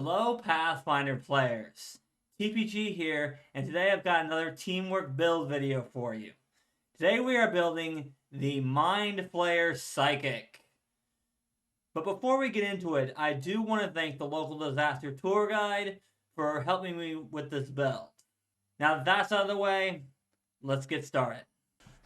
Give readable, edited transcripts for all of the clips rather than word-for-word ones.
Hello Pathfinder players, TPG here, and today I've got another teamwork build video for you. Today we are building the Mind Flayer Psychic. But before we get into it, I do want to thank the local disaster tour guide for helping me with this build. Now that that's out of the way, let's get started.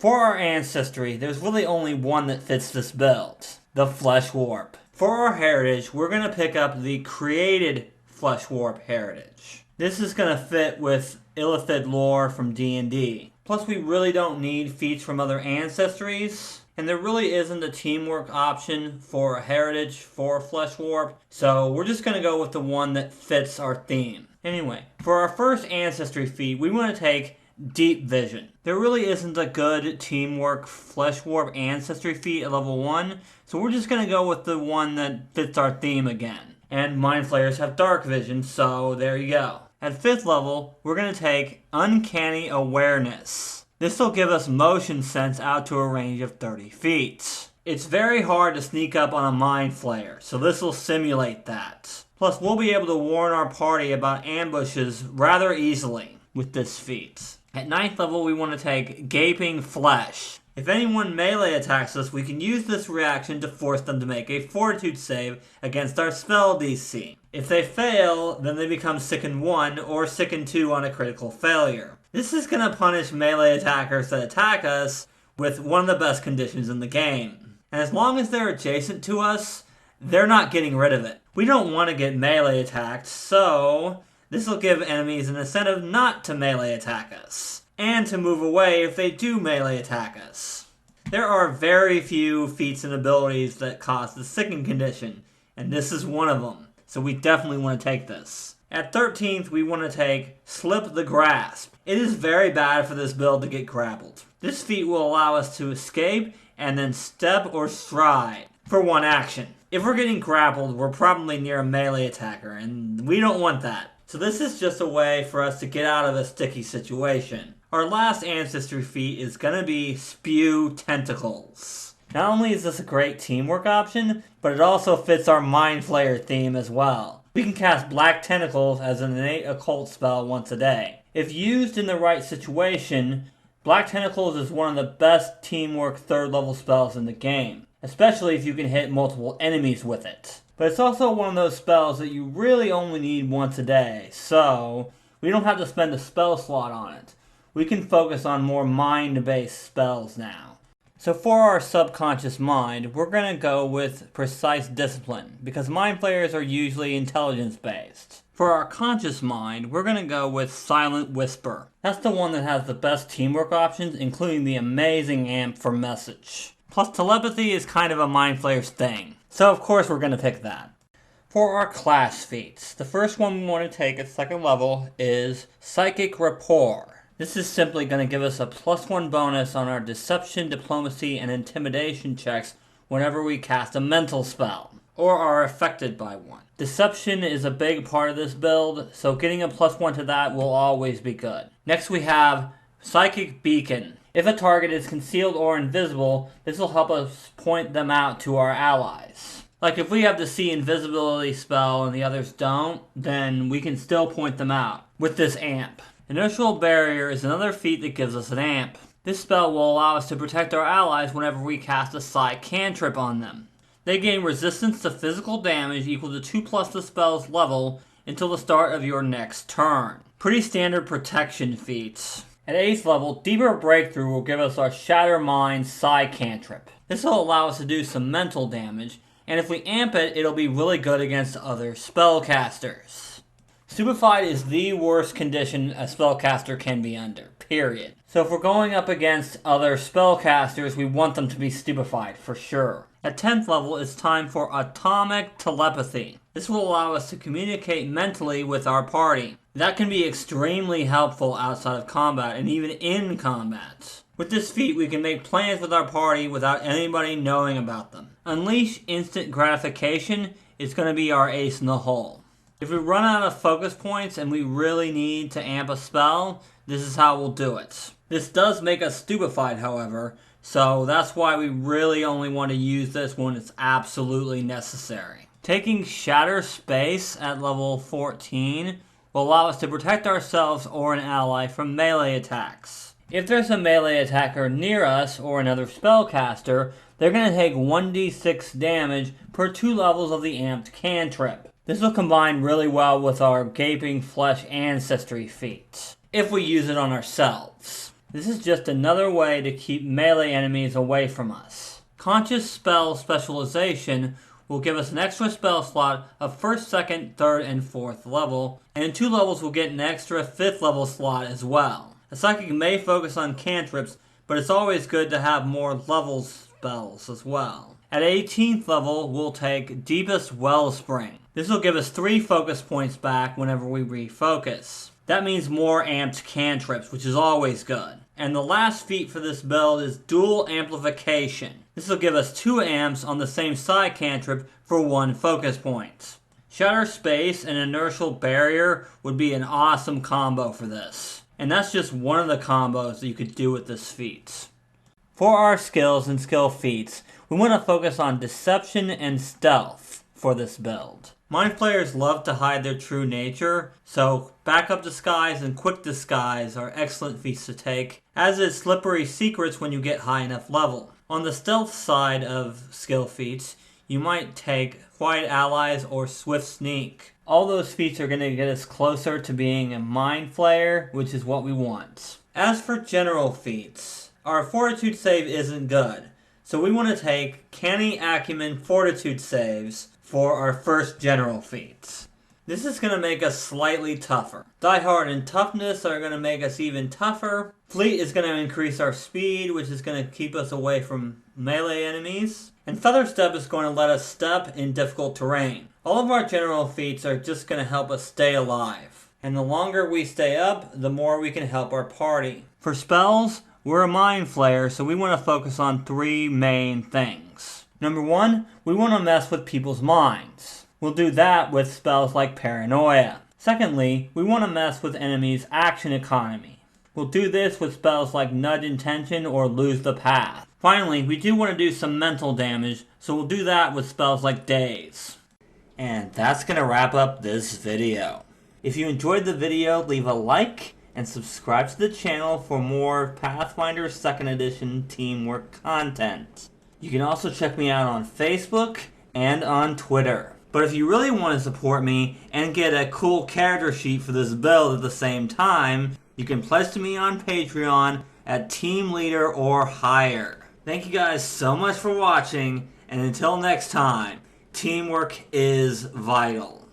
For our Ancestry, there's really only one that fits this build, the Flesh Warp. For our Heritage, we're going to pick up the Created Flesh Warp Heritage. This is going to fit with Illithid lore from D&D. Plus, we really don't need feats from other Ancestries, and there really isn't a teamwork option for a Heritage for Flesh Warp, so we're just going to go with the one that fits our theme. Anyway, for our first Ancestry feat, we want to take Deep Vision. There really isn't a good teamwork Flesh Warp Ancestry feat at level 1, so we're just going to go with the one that fits our theme again. And Mind Flayers have Dark Vision, so there you go. At 5th level, we're going to take Uncanny Awareness. This will give us motion sense out to a range of 30 feet. It's very hard to sneak up on a Mind Flayer, so this will simulate that. Plus, we'll be able to warn our party about ambushes rather easily with this feat. At 9th level, we want to take Gaping Flesh. If anyone melee attacks us, we can use this reaction to force them to make a Fortitude save against our spell DC. If they fail, then they become Sicken 1 or Sicken 2 on a critical failure. This is going to punish melee attackers that attack us with one of the best conditions in the game. And as long as they're adjacent to us, they're not getting rid of it. We don't want to get melee attacked, so this will give enemies an incentive not to melee attack us, and to move away if they do melee attack us. There are very few feats and abilities that cause the Sicken condition, and this is one of them, so we definitely want to take this. At 13th, we want to take Slip the Grasp. It is very bad for this build to get grappled. This feat will allow us to escape and then step or stride for one action. If we're getting grappled, we're probably near a melee attacker, and we don't want that. So this is just a way for us to get out of a sticky situation. Our last Ancestry feat is going to be Spew Tentacles. Not only is this a great teamwork option, but it also fits our Mind Flayer theme as well. We can cast Black Tentacles as an innate occult spell once a day. If used in the right situation, Black Tentacles is one of the best teamwork 3rd level spells in the game, especially if you can hit multiple enemies with it. But it's also one of those spells that you really only need once a day, so we don't have to spend a spell slot on it. We can focus on more mind-based spells now. So for our subconscious mind, we're going to go with Precise Discipline, because Mind Flayers are usually intelligence-based. For our conscious mind, we're going to go with Silent Whisper. That's the one that has the best teamwork options, including the amazing amp for message. Plus telepathy is kind of a Mind Flayer's thing, so of course we're going to pick that. For our class feats, the first one we want to take at 2nd level is Psychic Rapport. This is simply going to give us a +1 bonus on our Deception, Diplomacy, and Intimidation checks whenever we cast a mental spell, or are affected by one. Deception is a big part of this build, so getting a +1 to that will always be good. Next we have Psychic Beacon. If a target is concealed or invisible, this will help us point them out to our allies. Like if we have the See Invisibility spell and the others don't, then we can still point them out with this amp. Inertial Barrier is another feat that gives us an amp. This spell will allow us to protect our allies whenever we cast a Psi cantrip on them. They gain resistance to physical damage equal to 2+ the spell's level until the start of your next turn. Pretty standard protection feats. At 8th level, Deeper Breakthrough will give us our Shatter Mind Psi cantrip. This will allow us to do some mental damage, and if we amp it, it'll be really good against other spellcasters. Stupefied is the worst condition a spellcaster can be under, period. So if we're going up against other spellcasters, we want them to be stupefied, for sure. At 10th level, it's time for Atomic Telepathy. This will allow us to communicate mentally with our party. That can be extremely helpful outside of combat, and even in combat. With this feat, we can make plans with our party without anybody knowing about them. Unleash Instant Gratification is going to be our ace in the hole. If we run out of focus points and we really need to amp a spell, this is how we'll do it. This does make us stupefied, however, so that's why we really only want to use this when it's absolutely necessary. Taking Shatter Space at level 14 will allow us to protect ourselves or an ally from melee attacks. If there's a melee attacker near us or another spellcaster, they're going to take 1d6 damage per 2 levels of the amped cantrip. This will combine really well with our Gaping Flesh Ancestry feat, if we use it on ourselves. This is just another way to keep melee enemies away from us. Conscious Spell Specialization will give us an extra spell slot of 1st, 2nd, 3rd, and 4th level, and in 2 levels we'll get an extra 5th level slot as well. A psychic may focus on cantrips, but it's always good to have more level spells as well. At 18th level, we'll take Deepest Wellspring. This will give us 3 focus points back whenever we refocus. That means more amped cantrips, which is always good. And the last feat for this build is Dual Amplification. This will give us 2 amps on the same side cantrip for 1 focus point. Shatter Space and Inertial Barrier would be an awesome combo for this. And that's just one of the combos that you could do with this feat. For our skills and skill feats, we want to focus on Deception and Stealth for this build. Mind Flayers love to hide their true nature, so Backup Disguise and Quick Disguise are excellent feats to take, as is Slippery Secrets when you get high enough level. On the stealth side of skill feats, you might take Quiet Allies or Swift Sneak. All those feats are going to get us closer to being a Mind Flayer, which is what we want. As for general feats, our Fortitude save isn't good, so we want to take Canny Acumen Fortitude saves for our first general feats. This is going to make us slightly tougher. Die Hard and Toughness are going to make us even tougher. Fleet is going to increase our speed, which is going to keep us away from melee enemies. And Feather Step is going to let us step in difficult terrain. All of our general feats are just going to help us stay alive. And the longer we stay up, the more we can help our party. For spells, we're a Mind Flayer, so we want to focus on 3 main things. Number 1, we want to mess with people's minds. We'll do that with spells like Paranoia. Secondly, we want to mess with enemies' action economy. We'll do this with spells like Nudge Intention or Lose the Path. Finally, we do want to do some mental damage, so we'll do that with spells like Daze. And that's going to wrap up this video. If you enjoyed the video, leave a like and subscribe to the channel for more Pathfinder 2nd Edition teamwork content. You can also check me out on Facebook and on Twitter. But if you really want to support me and get a cool character sheet for this build at the same time, you can pledge to me on Patreon at Team Leader or higher. Thank you guys so much for watching, and until next time, teamwork is vital.